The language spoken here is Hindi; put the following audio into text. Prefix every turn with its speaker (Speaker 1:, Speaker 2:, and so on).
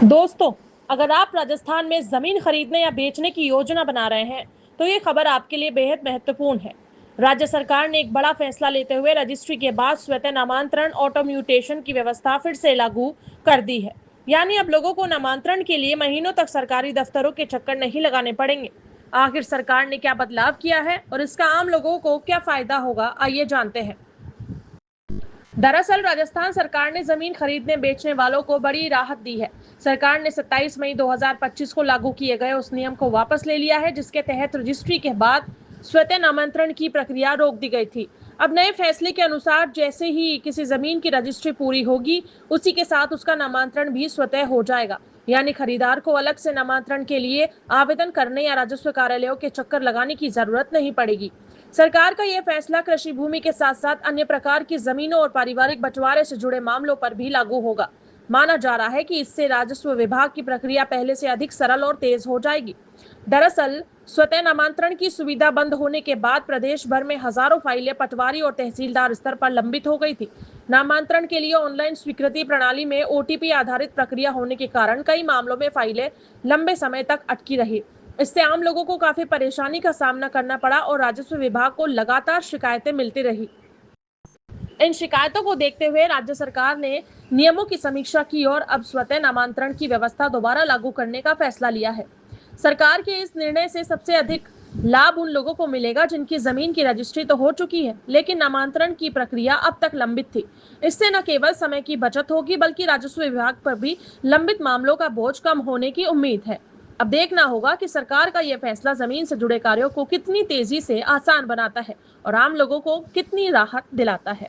Speaker 1: दोस्तों, अगर आप राजस्थान में जमीन खरीदने या बेचने की योजना बना रहे हैं, तो ये खबर आपके लिए बेहद महत्वपूर्ण है। राज्य सरकार ने एक बड़ा फैसला लेते हुए रजिस्ट्री के बाद स्वतः नामांतरण ऑटो म्यूटेशन की व्यवस्था फिर से लागू कर दी है। यानी अब लोगों को नामांतरण के लिए महीनों तक सरकारी दफ्तरों के चक्कर नहीं लगाने पड़ेंगे। आखिर सरकार ने क्या बदलाव किया है और इसका आम लोगों को क्या फायदा होगा, आइए जानते हैं। दरअसल राजस्थान सरकार ने जमीन खरीदने बेचने वालों को बड़ी राहत दी है। सरकार ने 27 मई 2025 को लागू किए गए उस नियम को वापस ले लिया है जिसके तहत रजिस्ट्री के बाद स्वतः नामांतरण की प्रक्रिया रोक दी गई थी। अब नए फैसले के अनुसार जैसे ही किसी जमीन की रजिस्ट्री पूरी होगी, उसी के साथ उसका नामांतरण भी स्वतः हो जाएगा। यानी खरीदार को अलग से नामांतरण के लिए आवेदन करने या राजस्व कार्यालयों के चक्कर लगाने की जरूरत नहीं पड़ेगी। सरकार का यह फैसला कृषि भूमि के साथ साथ अन्य प्रकार की जमीनों और पारिवारिक बंटवारे से जुड़े मामलों पर भी लागू होगा। माना जा रहा है कि इससे राजस्व विभाग की प्रक्रिया पहले से अधिक सरल और तेज हो जाएगी। दरअसल स्वतः नामांतरण की सुविधा बंद होने के बाद प्रदेश भर में हजारों फाइलें पटवारी और तहसीलदार स्तर पर लंबित हो गई थी। नामांतरण के लिए ऑनलाइन स्वीकृति प्रणाली में ओटीपी आधारित प्रक्रिया होने के कारण कई मामलों में फाइलें लंबे समय तक अटकी रही। इससे आम लोगों को काफी परेशानी का सामना करना पड़ा और राजस्व विभाग को लगातार शिकायतें मिलती रही। इन शिकायतों को देखते हुए राज्य सरकार ने नियमों की समीक्षा की और अब स्वतः नामांतरण की व्यवस्था दोबारा लागू करने का फैसला लिया है। सरकार के इस निर्णय से सबसे अधिक लाभ उन लोगों को मिलेगा जिनकी जमीन की रजिस्ट्री तो हो चुकी है, लेकिन नामांतरण की प्रक्रिया अब तक लंबित थी। इससे न केवल समय की बचत होगी बल्कि राजस्व विभाग पर भी लंबित मामलों का बोझ कम होने की उम्मीद है। अब देखना होगा कि सरकार का यह फैसला जमीन से जुड़े कार्यों को कितनी तेजी से आसान बनाता है और आम लोगों को कितनी राहत दिलाता है।